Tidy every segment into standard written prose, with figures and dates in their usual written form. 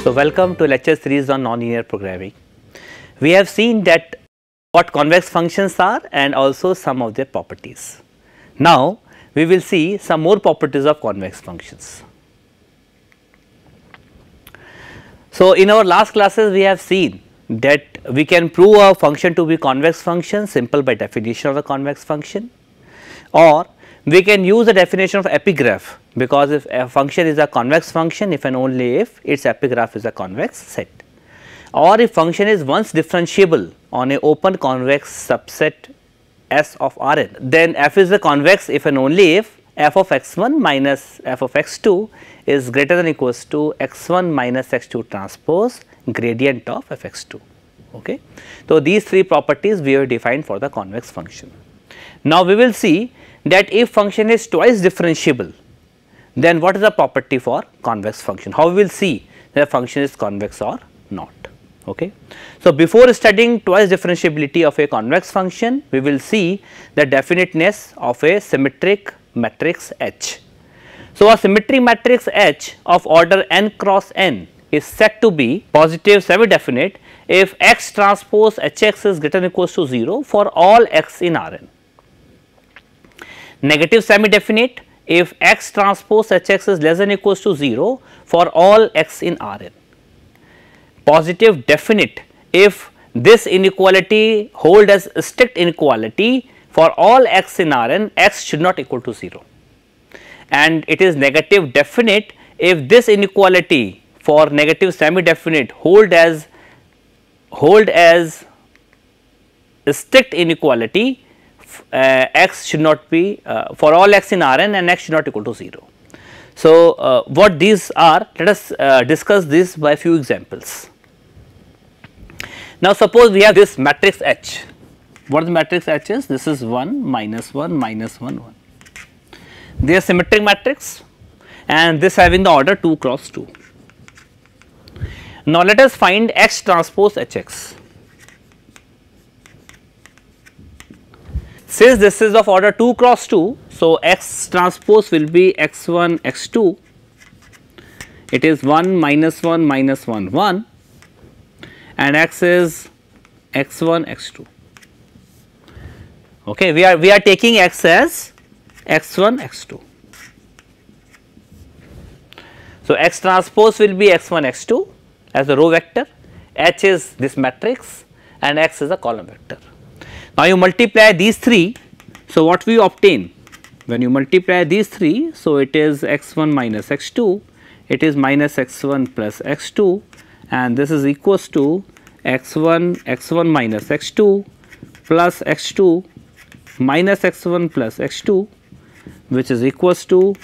So, welcome to lecture series on nonlinear programming. We have seen that what convex functions are and also some of their properties. Now, we will see some more properties of convex functions. So, in our last classes we have seen that we can prove a function to be convex function simple by definition of the convex function, or we can use the definition of epigraph, because if a function is a convex function if and only if its epigraph is a convex set, or if function is once differentiable on a open convex subset S of Rn, then f is a convex if and only if f of x1 minus f of x2 is greater than equals to x1 minus x2 transpose gradient of fx2. Okay. So, these three properties we have defined for the convex function. Now, we will see that if function is twice differentiable, then what is the property for convex function? How we will see that a function is convex or not. Okay. So, before studying twice differentiability of a convex function, we will see the definiteness of a symmetric matrix H. So, a symmetry matrix H of order n cross n is said to be positive semi-definite if x transpose Hx is greater than or equals to 0 for all x in Rn. Negative semi-definite if x transpose Hx is less than or equals to 0 for all x in Rn. Positive definite if this inequality hold as strict inequality for all x in Rn, x should not equal to 0. And it is negative definite if this inequality for negative semi-definite hold as strict inequality, x should not be for all x in Rn and x should not equal to 0. So, what these are, let us discuss this by few examples. Now, suppose we have this matrix H. What the matrix H is? This is 1 minus 1 minus 1 1. They are symmetric matrix and this having the order 2 cross 2. Now, let us find x transpose Hx. Since this is of order 2 cross 2, so x transpose will be x1 x2, it is 1 minus 1 minus 1 1 and x is x1 x2. Okay, we are taking x as x1 x2. So, x transpose will be x1 x2 as a row vector, H is this matrix and x is a column vector. Now, you multiply these three. So, what we obtain when you multiply these three? So, it is x1 minus x2, it is minus x1 plus x2 and this is equals to x1 minus x2 plus x2 minus x1 plus x2, which is equals to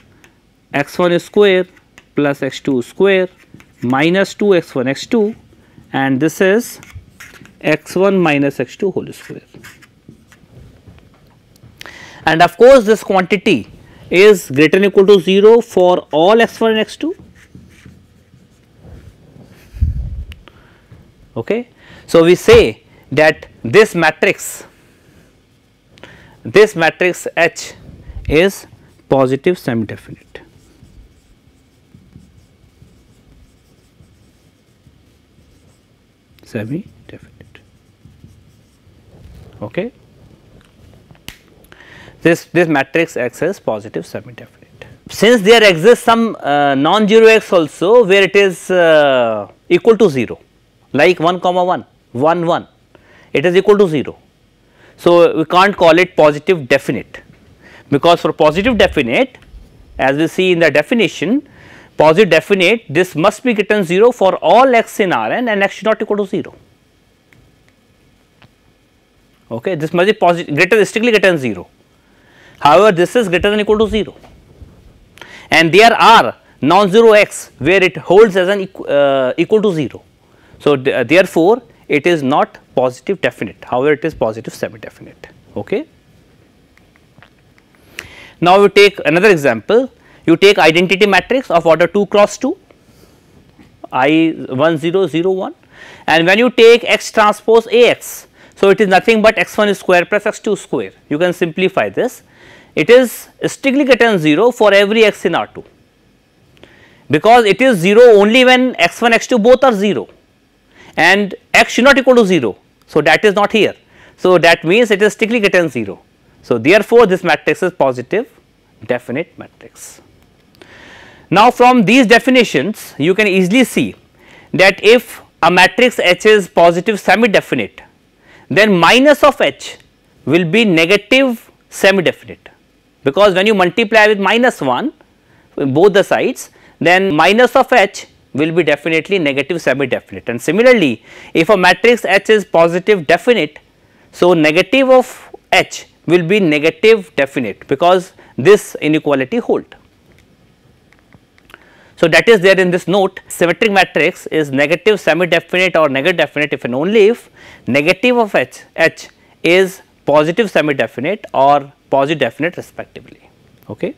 x1 square plus x2 square minus 2 x1 x2 and this is x1 minus x2 whole square. And of course, this quantity is greater than or equal to 0 for all x1 and x2. Okay. So, we say that this matrix H is positive semi-definite. Semi-definite. Okay. This matrix X is positive semi-definite. Since there exists some non-zero x also where it is equal to 0, like 1 comma 1, 1 1, it is equal to 0. So, we can't call it positive definite, because for positive definite, as we see in the definition, positive definite, this must be greater than 0 for all x in Rn and x should not equal to 0. Okay, this must be positive, strictly greater than 0. However, this is greater than or equal to 0 and there are non-zero x where it holds as an equal to 0. So, therefore, it is not positive definite, however, it is positive semi-definite. Okay. Now, we take another example, you take identity matrix of order 2 cross 2 I 1 0 0 1 and when you take x transpose Ax, so it is nothing but x1 square plus x2 square, you can simplify this. It is strictly greater than 0 for every x in R2 because it is 0 only when x1 x2 both are 0 and x should not equal to 0. So, that is not here. So, that means it is strictly getting 0. So, therefore, this matrix is positive definite matrix. Now, from these definitions you can easily see that if a matrix H is positive semi definite, then minus of H will be negative semi definite, because when you multiply with minus 1 both the sides, then minus of H will be definitely negative semi definite. And similarly, if a matrix H is positive definite, so negative of H will be negative definite, because this inequality hold. So, that is there in this note. Symmetric matrix is negative semi definite or negative definite if and only if negative of H is positive semi definite or positive definite respectively. Okay.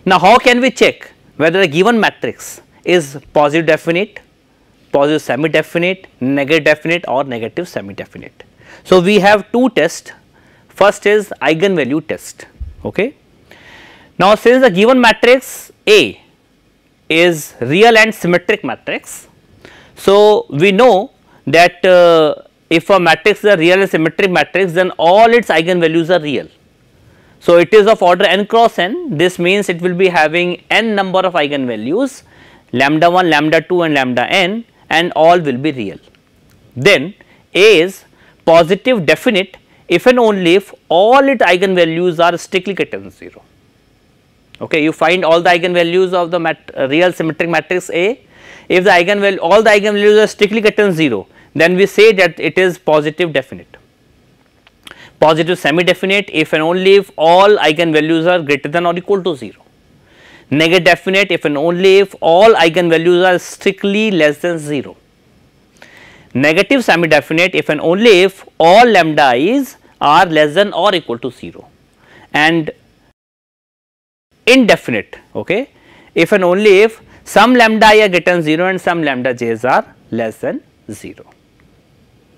Now, how can we check whether a given matrix is positive definite, positive semi definite, negative definite or negative semi definite? So, we have two tests. First is eigenvalue test. Okay. Now, since the given matrix A is real and symmetric matrix, so we know that if a matrix is a real and symmetric matrix, then all its eigenvalues are real. So, it is of order n cross n. This means it will be having n number of eigenvalues, lambda 1, lambda 2 and lambda n, and all will be real. Then A is positive definite if and only if all its eigenvalues are strictly greater 0. Okay, you find all the eigenvalues of the real symmetric matrix A. If the all the eigenvalues are strictly greater 0, then we say that it is positive definite. Positive semi definite if and only if all eigenvalues are greater than or equal to 0. Negative definite if and only if all eigenvalues are strictly less than 0. Negative semi definite if and only if all lambda i's are less than or equal to 0, and indefinite, okay, if and only if some lambda I are greater than 0 and some lambda j's are less than 0.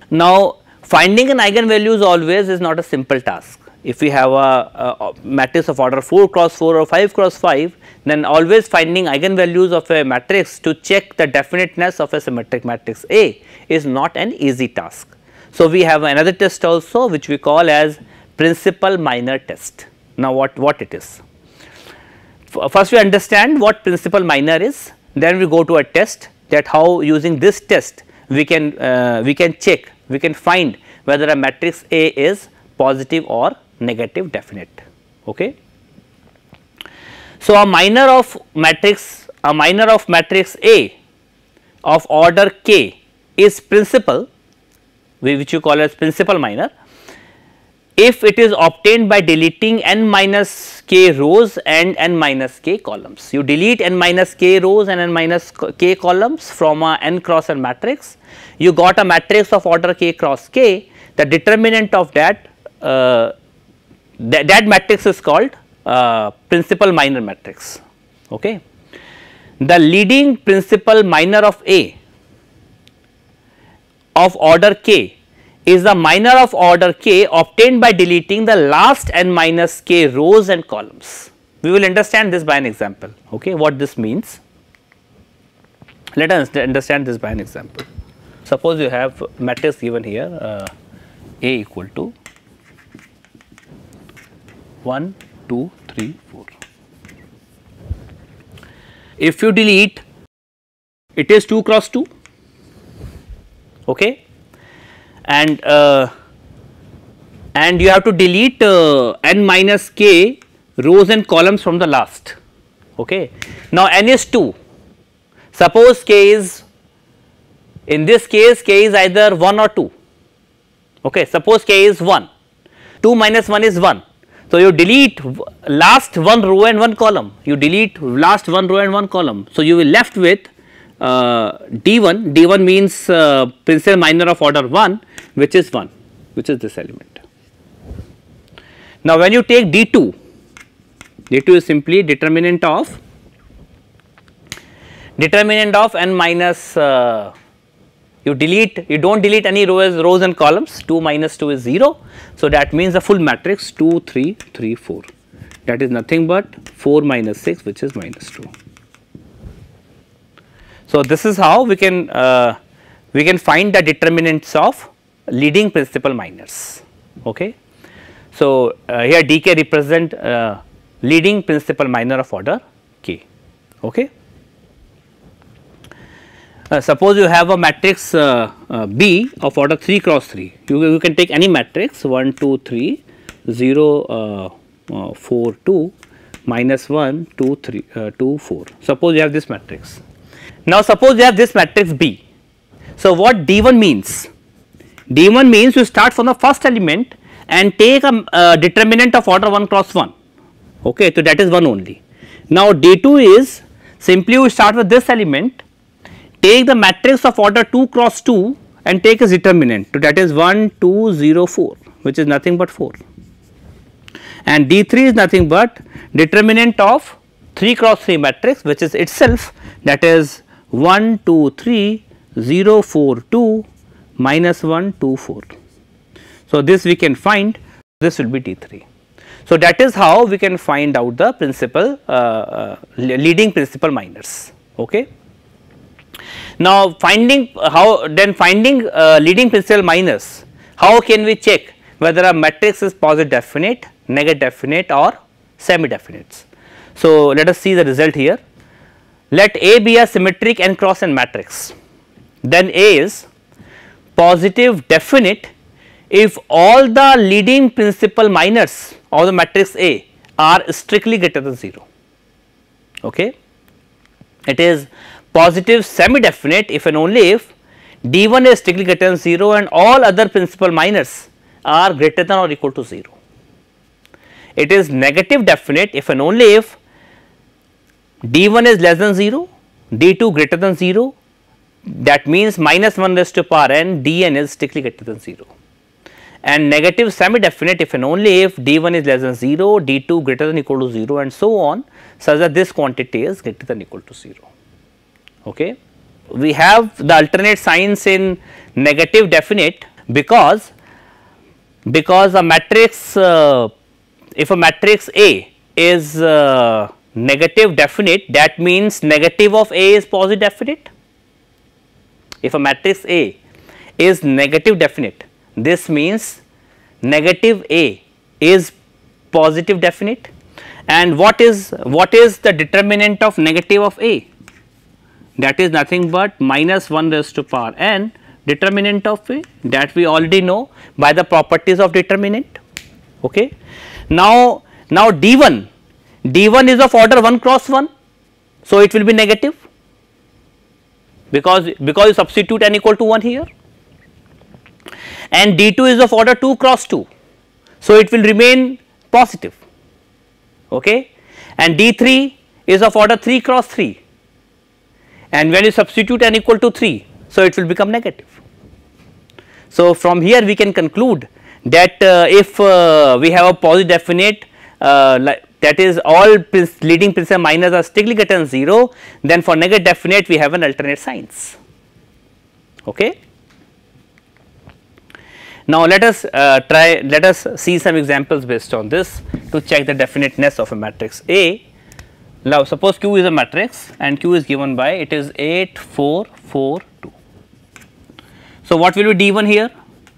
Now, finding an eigenvalues always is not a simple task. If we have a matrix of order 4 cross 4 or 5 cross 5, then always finding eigenvalues of a matrix to check the definiteness of a symmetric matrix A is not an easy task. So, we have another test also which we call as principal minor test. Now, what it is? First we understand what principal minor is, then we go to a test, that how using this test we can check, we can find whether a matrix A is positive or negative definite. Okay. So, a minor of matrix A of order k is principal, which you call as principal minor, if it is obtained by deleting n minus k rows and n minus k columns. You delete n minus k rows and n minus k columns from a n cross n matrix, you got a matrix of order k cross k. The determinant of that matrix is called principal minor matrix. Okay. The leading principal minor of A of order k is the minor of order k obtained by deleting the last n minus k rows and columns. We will understand this by an example. Okay, what this means? Let us understand this by an example. Suppose you have matrix given here A equal to 1, 2, 3, 4. If you delete, it is 2 cross 2. Okay. And you have to delete n minus k rows and columns from the last. Okay. Now, n is 2. Suppose k is, in this case k is either 1 or 2. Okay. Suppose k is 1, 2 minus 1 is 1. So, you delete last one row and one column, you delete last one row and one column. So, you will left with D1 means principal minor of order 1, which is 1, which is this element. Now, when you take D2 is simply determinant of n minus, you do not delete any rows and columns, 2 minus 2 is 0. So, that means the full matrix 2, 3, 3, 4. that is nothing but 4 minus 6, which is minus 2. So, this is how we can find the determinants of leading principal minors. Okay. So, here dk represent leading principal minor of order k. Okay. Suppose you have a matrix B of order 3 cross 3, you can take any matrix 1 2 3 0 4 2 minus 1 2 3 2 4. Suppose you have this matrix. Now, suppose you have this matrix B. So, what D1 means? D1 means you start from the first element and take a determinant of order 1 cross 1. Okay, so that is 1 only. Now, D2 is simply you start with this element, take the matrix of order 2 cross 2 and take its determinant. So, that is 1 2 0 4, which is nothing but 4. And D3 is nothing but determinant of 3 cross 3 matrix, which is itself, that is 1 2 3 0 4 2 minus 1 2 4. So, this we can find, this will be D3. So, that is how we can find out the principal leading principal minors. Okay. Now, finding leading principal minors, how can we check whether a matrix is positive definite, negative definite or semi definite? So, let us see the result here. Let A be a symmetric n cross n matrix, then A is positive definite if all the leading principal minors of the matrix A are strictly greater than 0. Okay. It is positive semi definite if and only if D1 is strictly greater than 0 and all other principal minors are greater than or equal to 0. It is negative definite if and only if D1 is less than 0, D2 greater than 0, that means minus 1 raised to power n, Dn is strictly greater than 0. And negative semi definite if and only if D1 is less than 0, D2 greater than equal to 0 and so on, such that this quantity is greater than equal to 0. Okay. We have the alternate signs in negative definite because a matrix, if a matrix A is negative definite, that means negative of A is positive definite. If a matrix A is negative definite, this means negative A is positive definite. And what is the determinant of negative of A? That is nothing but minus 1 raised to power n determinant of A, that we already know by the properties of determinant. Okay. Now D1 is of order 1 cross 1, so it will be negative because you substitute n equal to 1 here, and D2 is of order 2 cross 2, so it will remain positive. Okay. And D3 is of order 3 cross 3, and when you substitute n equal to 3, so it will become negative. So, from here we can conclude that if we have a positive definite, that is all leading principal minors are strictly greater than 0, then for negative definite we have an alternate signs. Okay. Now, let us see some examples based on this to check the definiteness of a matrix A. Now, suppose Q is a matrix and Q is given by, it is 8 4 4 2. So, what will be D1 here?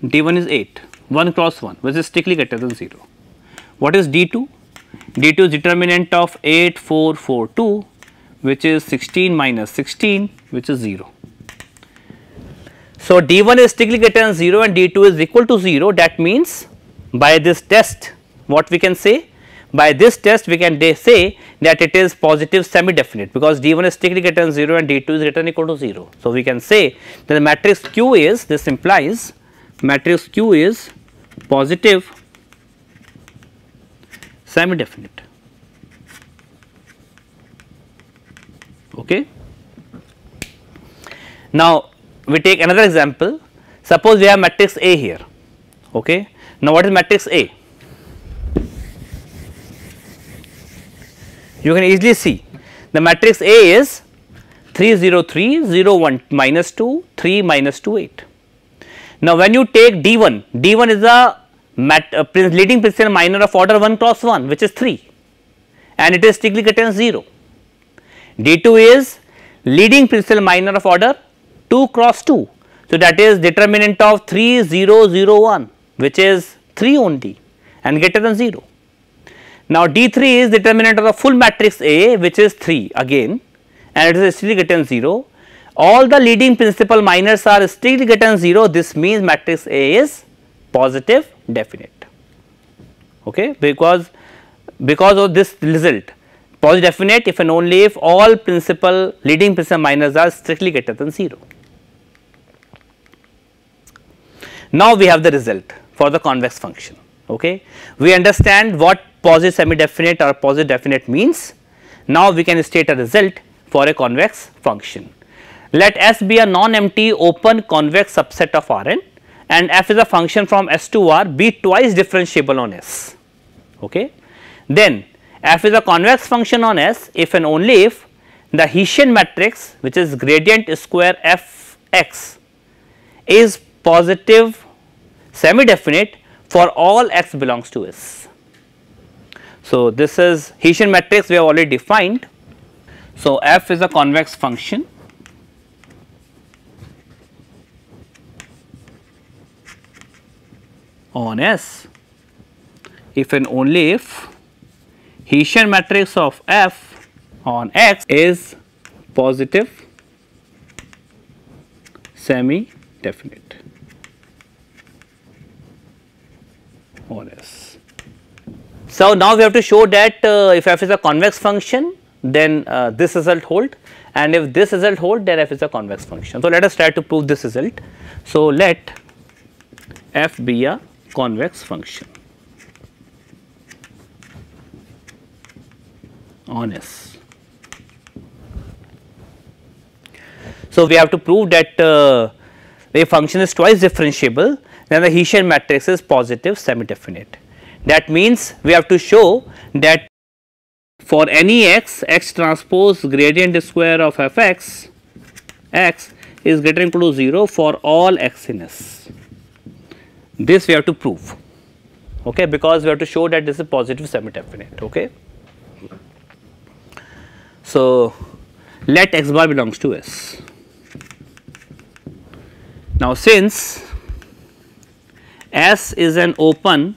D1 is 8, 1 cross 1, which is strictly greater than 0. What is D2? D2 is determinant of 8 4 4 2, which is 16 minus 16, which is 0. So, D1 is strictly greater than 0 and D2 is equal to 0. That means, by this test, what we can say? By this test we can say that it is positive semi definite, because D1 is strictly greater than 0 and D2 is greater than equal to 0. So, we can say that the matrix Q is, this implies matrix Q is positive semi definite. Okay. Now, we take another example. Suppose we have matrix A here. Okay. Now, what is matrix A? You can easily see the matrix A is 3 0 3 0 1 minus 2 3 minus 2 8. Now, when you take D1, D1 is a leading principal minor of order 1 cross 1, which is 3. and it is strictly greater than 0. D2 is leading principal minor of order 2 cross 2. So, that is determinant of 3 0 0 1, which is 3 only and greater than 0. Now, D3 is determinant of the full matrix A, which is 3 again, and it is strictly greater than 0. All the leading principal minors are strictly greater than 0. This means matrix A is positive definite, okay, because of this result, positive definite if and only if all leading principal minors are strictly greater than 0. Now, we have the result for the convex function. Okay. We understand what positive semi definite or positive definite means. Now, we can state a result for a convex function. Let S be a non-empty open convex subset of Rn, and f is a function from S to R be twice differentiable on S. Okay. Then f is a convex function on S if and only if the Hessian matrix, which is gradient square f x, is positive semi definite for all x belongs to S. So, this is Hessian matrix we have already defined. So, f is a convex function on S if and only if Hessian matrix of f on x is positive semi definite on S. So, now we have to show that if f is a convex function, then this result hold, and if this result hold, then f is a convex function. So, let us try to prove this result. So, let f be a convex function on S. So, we have to prove that a function is twice differentiable, then the Hessian matrix is positive semi definite. That means, we have to show that for any x, x transpose gradient square of f x, x is greater than or equal to 0 for all x in S. This we have to prove, okay, because we have to show that this is positive semi definite. Okay. So, let x bar belongs to S. Now, since S is an open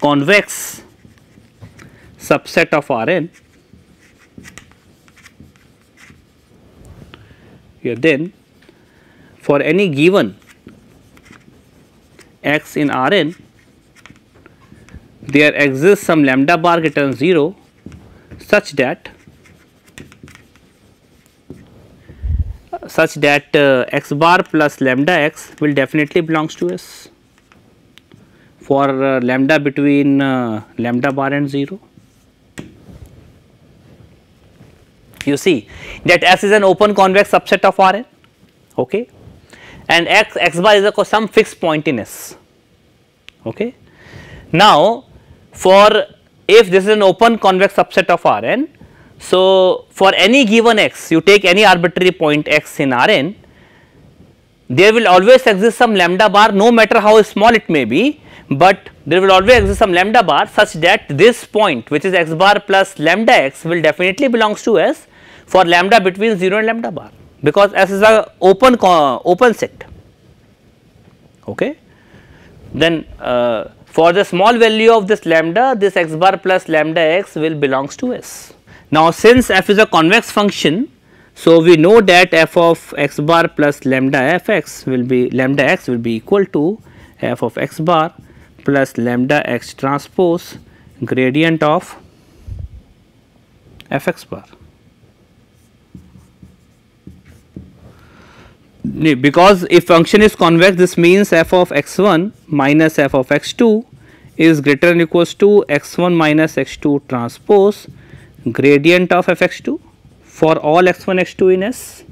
convex subset of Rn, here then for any given x in Rn, there exists some lambda bar greater than 0 such that x bar plus lambda x will definitely belongs to S for lambda between lambda bar and 0. You see that S is an open convex subset of Rn, okay, and x bar is some fixed point in S. Okay. Now, for if this is an open convex subset of Rn, so for any given x, you take any arbitrary point x in Rn, there will always exist some lambda bar, no matter how small it may be, but there will always exist some lambda bar such that this point, which is x bar plus lambda x, will definitely belongs to S for lambda between 0 and lambda bar, because S is a open set. Okay. Then for the small value of this lambda, this x bar plus lambda x will belongs to S. Now, since f is a convex function, so we know that f of x bar plus lambda f x will be equal to f of x bar plus lambda x transpose gradient of f x bar. Because if function is convex, this means f of x1 minus f of x2 is greater than or equals to x1 minus x2 transpose gradient of f x2 for all x1 x2 in S.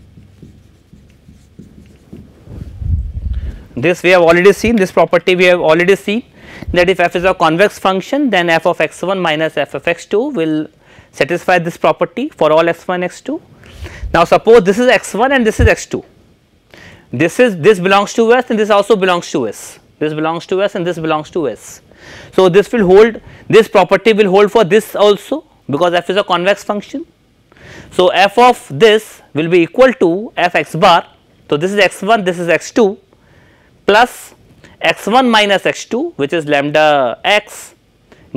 This we have already seen, this property we have already seen, that if f is a convex function, then f of x1 minus f of x2 will satisfy this property for all x1 x2. Now, suppose this is x1 and this is x2. This belongs to S and this also belongs to S. This belongs to S and this belongs to S. So, this will hold, this property will hold for this also, because f is a convex function. So, f of this will be equal to f x bar. So, this is x1, this is x2 plus x1 minus x2, which is lambda x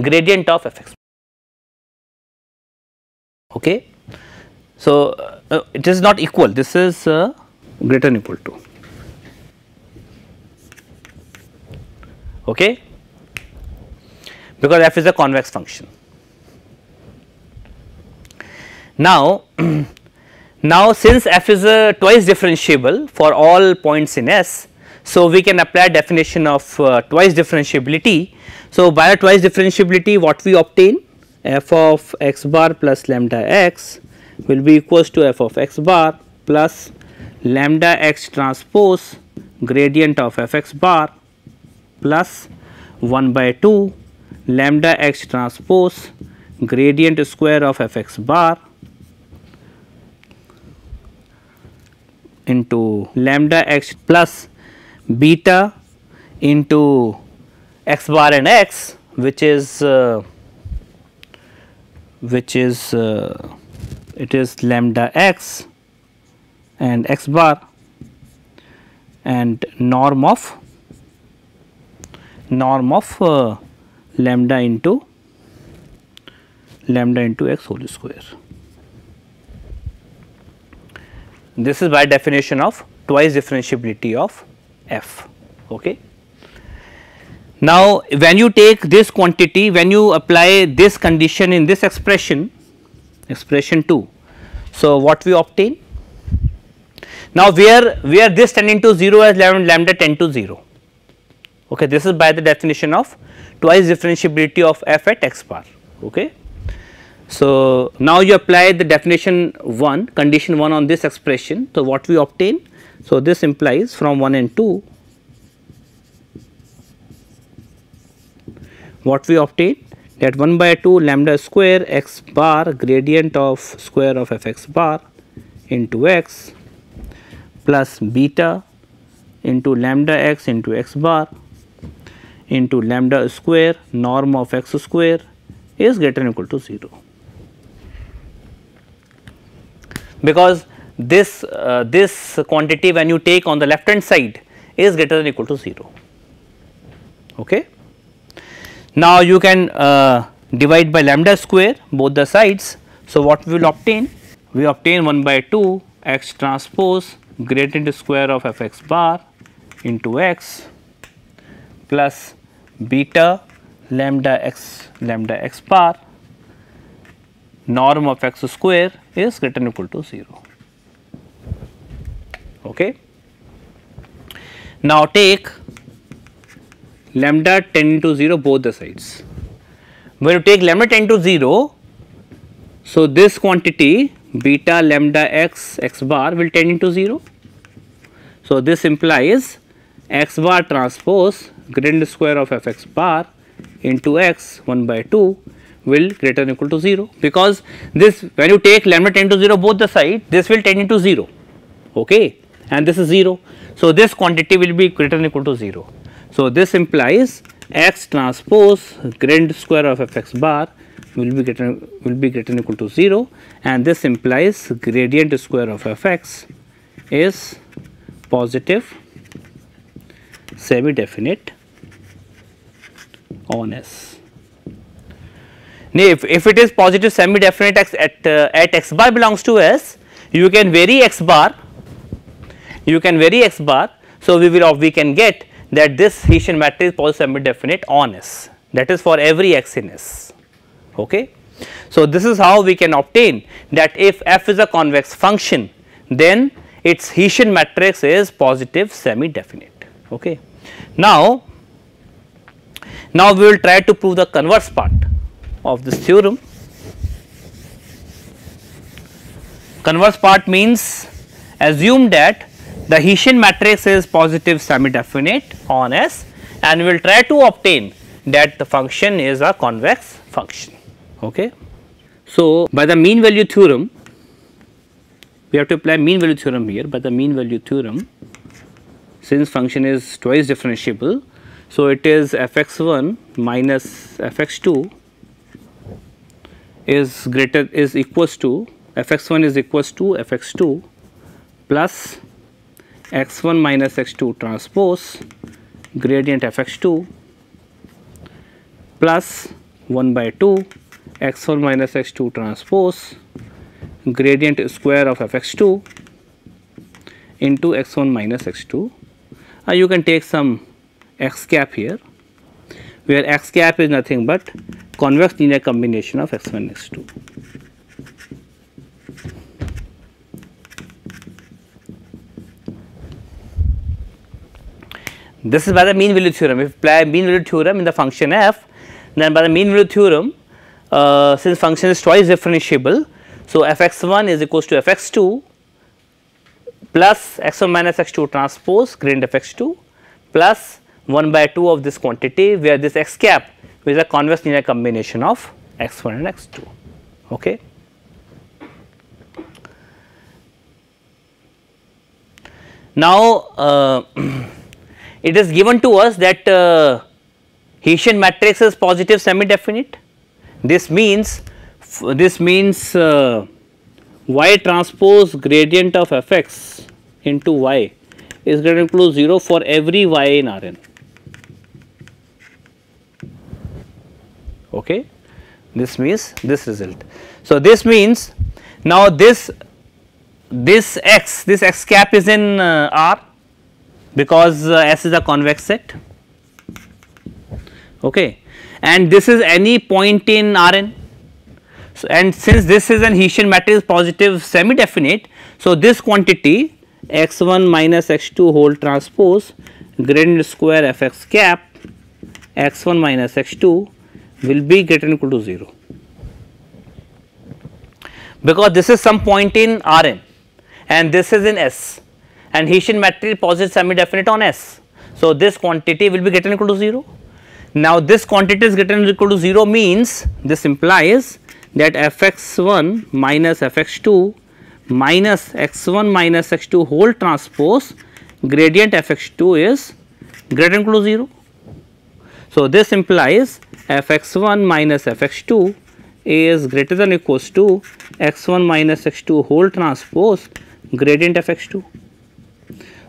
gradient of f x. Okay. So, it is not equal, this is greater than equal to. Okay, because f is a convex function. Now, now since f is a twice differentiable for all points in S, so we can apply definition of twice differentiability. So, by the twice differentiability, what we obtain, f of x bar plus lambda x will be equals to f of x bar plus lambda x transpose gradient of f x bar plus 1 by 2 lambda x transpose gradient square of f x bar into lambda x plus beta into x bar and x, which is it is lambda x and x bar and norm of lambda into x whole square. This is by definition of twice differentiability of f. Okay. Now, when you take this quantity, when you apply this condition in this expression 2, so what we obtain? Now, where this tending to 0 as lambda tend to 0. Okay, this is by the definition of twice differentiability of f at x bar. Okay. So, now you apply the definition 1, condition 1 on this expression. So, what we obtain? So, this implies from 1 and 2, what we obtain, that 1 by 2 lambda square x bar gradient of square of f x bar into x plus beta into lambda x into x bar into lambda square norm of x square is greater than or equal to 0. Because this quantity when you take on the left hand side is greater than or equal to 0. Okay. Now, you can divide by lambda square both the sides. So, what we will obtain? We obtain 1 by 2 x transpose gradient square of f x bar into x plus beta lambda x bar norm of x square is greater than or equal to 0. Okay. Now, take lambda tend to 0 both the sides. When you take lambda tend to 0, so this quantity beta lambda x bar will tend into 0. So, this implies x bar transpose gradient square of f x bar into x 1 by 2 will greater than or equal to 0, because this when you take lambda tend to 0 both the side, this will tend into 0, okay, and this is 0. So, this quantity will be greater than or equal to 0. So, this implies x transpose gradient square of f x bar will be greater than or equal to 0, and this implies gradient square of f x is positive semi definite on S. Now, if it is positive semi definite at x bar belongs to S, you can vary x bar, So, we can get that this Hessian matrix is positive semi definite on S, that is for every x in S. Okay. So, this is how we can obtain that if f is a convex function, then its Hessian matrix is positive semi definite. Okay. Now, we will try to prove the converse part of this theorem. Converse part means assume that the Hessian matrix is positive semi definite on S, and we will try to obtain that the function is a convex function. Okay. So, by the mean value theorem, we have to apply mean value theorem here. By the mean value theorem, since function is twice differentiable, So, it is fx1 minus fx2 is equals to fx1 is equals to fx2 plus x1 minus x2 transpose gradient fx2 plus 1 by 2 x1 minus x2 transpose gradient square of fx2 into x1 minus x2. You can take some x cap here, where x cap is nothing but convex linear combination of x1 and x2. This is by the mean value theorem. If you apply mean value theorem in the function f, then by the mean value theorem, since function is twice differentiable, so fx1 is equals to fx2 plus x1 minus x2 transpose gradient fx2 plus 1 by 2 of this quantity, where this x cap is a convex linear combination of x1 and x2. Okay. Now, it is given to us that Hessian matrix is positive semi-definite. This means y transpose gradient of fx into y is greater than or equal to 0 for every y in Rn. Okay. This means this result. So, this means now this x cap is in R, because S is a convex set, okay, and this is any point in Rn. So, and since this is an Hessian matrix positive semi definite, so this quantity x1 minus x2 whole transpose gradient square fx cap x1 minus x2 will be greater than or equal to 0, because this is some point in Rn and this is in S, and Hessian matrix positive semi definite on S. So, this quantity will be greater than or equal to 0. Now, this quantity is greater than or equal to 0 means this implies that fx1 minus fx2 minus x1 minus x2 whole transpose gradient fx2 is greater than or equal to 0. So, this implies fx1 minus fx2 is greater than or equals to x1 minus x2 whole transpose gradient fx2.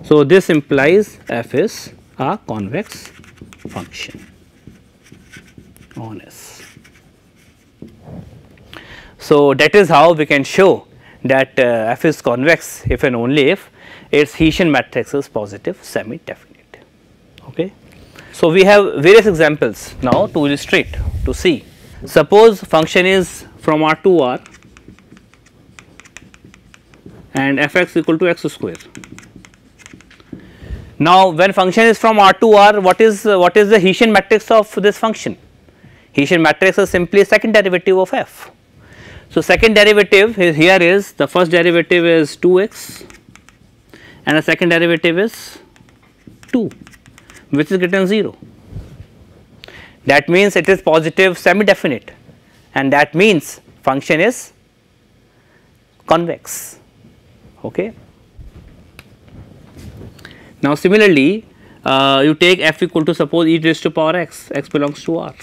So, this implies f is a convex function on S. So, that is how we can show that f is convex if and only if its Hessian matrix is positive semi definite. Okay. So, we have various examples now to illustrate, to see. Suppose function is from R to R and fx equal to x square. Now, when function is from R to R, what is the Hessian matrix of this function? Hessian matrix is simply second derivative of f. So, second derivative here is, the first derivative is 2x and the second derivative is 2, which is greater than 0. That means it is positive semi definite, and that means function is convex. Okay. Now, similarly, you take f equal to, suppose e raised to power x, x belongs to R.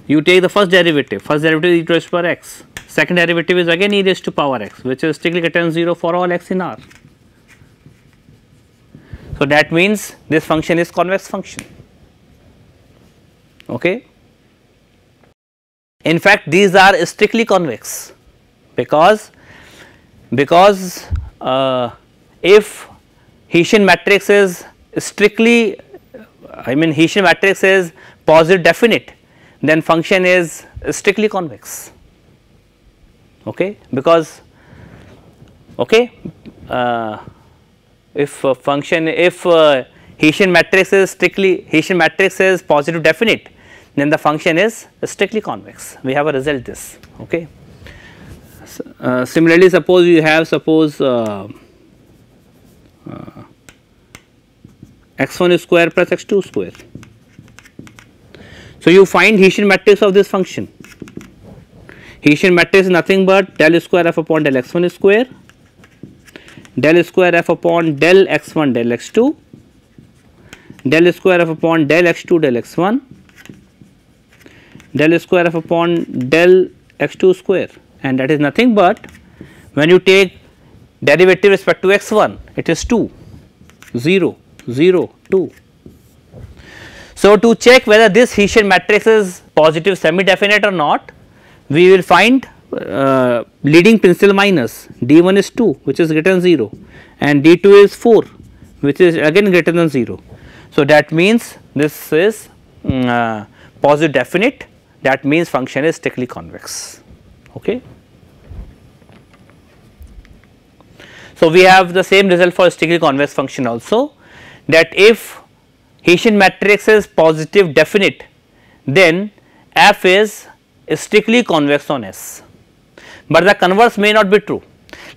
You take the first derivative is e raised to power x, second derivative is again e raised to power x, which is strictly greater than 0 for all x in R. So, that means this function is convex function. Okay. In fact, these are strictly convex, because if Hessian matrix is strictly, Hessian matrix is positive definite, then function is strictly convex. Okay, because if Hessian matrix is positive definite, then the function is strictly convex. We have a result this. Okay. Similarly, suppose you have x1 square plus x2 square. So, you find Hessian matrix of this function. Hessian matrix is nothing but del square f upon del x1 square, del square f upon del x1 del x2, del square f upon del x2 del x1 del square f upon del x2 square, and that is nothing but when you take derivative respect to x1 it is 2 0 0 2. So, to check whether this Hessian matrix is positive semi definite or not, we will find leading principal minus d1 is 2 which is greater than 0 and d2 is 4 which is again greater than 0. So, that means this is positive definite, that means function is strictly convex. Okay. So, we have the same result for strictly convex function also, that if Hessian matrix is positive definite, then f is strictly convex on S, but the converse may not be true.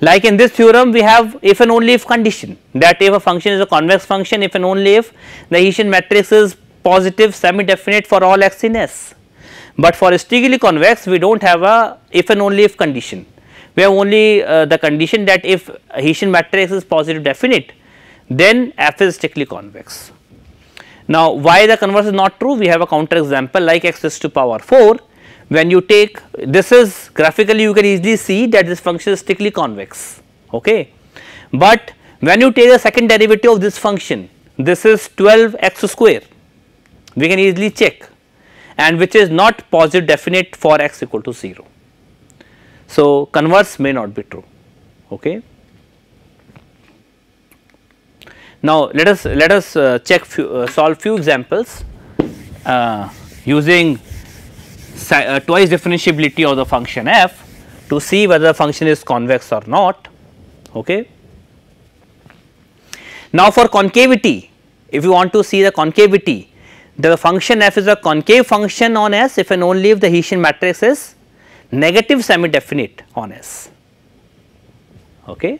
Like in this theorem we have if and only if condition, that if a function is a convex function if and only if the Hessian matrix is positive semi definite for all x in S, but for strictly convex we do not have a if and only if condition. We have only the condition that if Hessian matrix is positive definite, then f is strictly convex. Now, why the converse is not true? We have a counter example like x raised to power 4. When you take this is graphically you can easily see that this function is strictly convex, okay. But when you take the second derivative of this function, this is 12x square, we can easily check, and which is not positive definite for x equal to 0. So, converse may not be true, okay. Now, let us check solve few examples using twice differentiability of the function f to see whether the function is convex or not, okay. Now, for concavity, if you want to see the concavity, the function f is a concave function on S if and only if the Hessian matrix is negative semi definite on S, okay.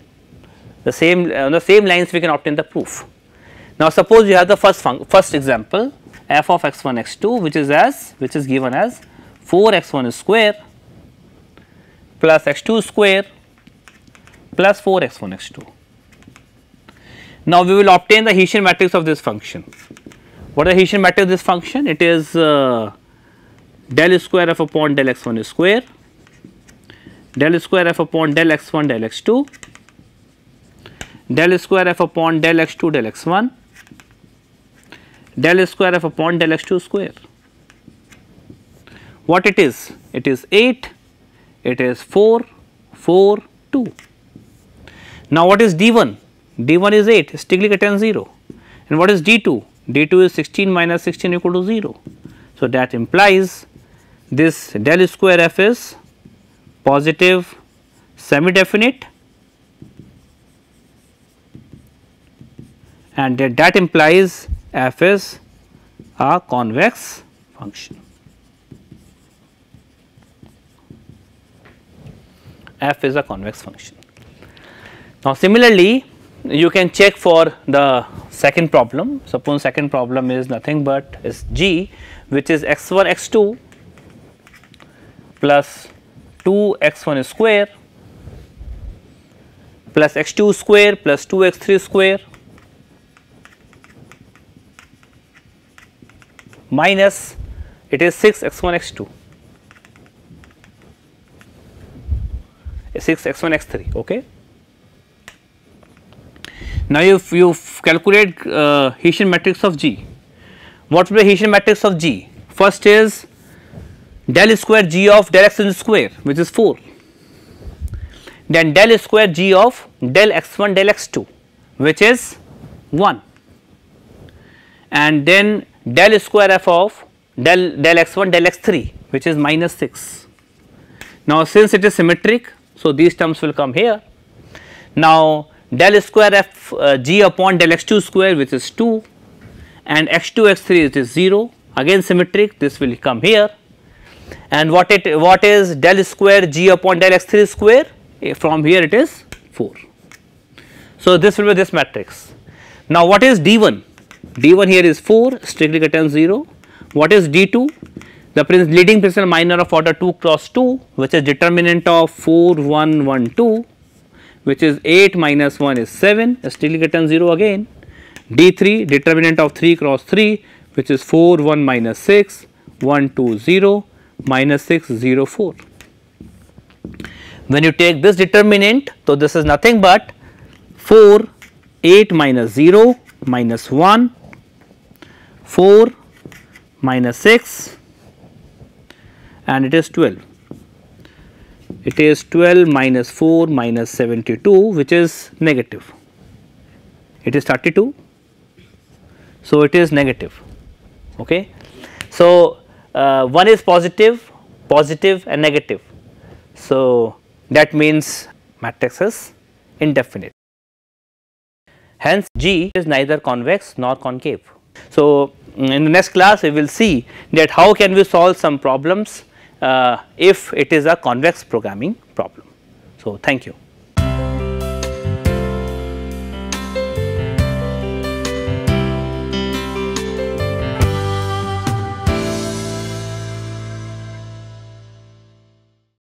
The same on the same lines we can obtain the proof. Now, suppose you have the first example f of x1 x2 which is given as 4 x1 square plus x2 square plus 4 x1 x2. Now, we will obtain the Hessian matrix of this function. What is the Hessian matrix of this function? It is del square f upon del x1 square, del square f upon del x1 del x2, del square f upon del x2 del x1, del square f upon del x2 square. What it is? It is 8, it is 4, 4, 2. Now, what is d1? d1 is 8, strictly greater than 0. And what is d2? d2 is 16 minus 16 equal to 0. So, that implies this del square f is positive semi definite, and that implies f is a convex function. F is a convex function. Now, similarly, you can check for the second problem. Suppose second problem is nothing but is G, which is x1 x2 plus 2 x1 square plus x2 square plus 2 x3 square minus it is 6 x1 x2, 6 x1 x3, okay. Now, if you calculate Hessian matrix of G, what will be Hessian matrix of G? First is del square G of del x1 square, which is 4, then del square G of del x1 del x2, which is 1, and then del square f of del x1 del x3, which is minus 6. Now, since it is symmetric, so these terms will come here. Now, del square f G upon del x2 square, which is 2, and x2 x3 it is 0, again symmetric, this will come here. And what is del square G upon del x3 square? From here it is 4. So, this will be this matrix. Now, what is d1? d1 here is 4, strictly greater than 0. What is d2? The leading principal minor of order 2 cross 2, which is determinant of 4 1 1 2, which is 8 minus 1 is 7, strictly greater than 0 again. D3 determinant of 3 cross 3, which is 4 1 minus 6 1 2 0 minus 6 0 4. When you take this determinant, so this is nothing but 4 8 minus 0 minus 1 4 minus 6 and it is 12. It is 12 minus 4 minus 72, which is negative. It is 32. So, it is negative. Okay. So, one is positive, positive and negative. So, that means matrix is indefinite. Hence, G is neither convex nor concave. So, in the next class we will see that how can we solve some problems if it is a convex programming problem. So, thank you.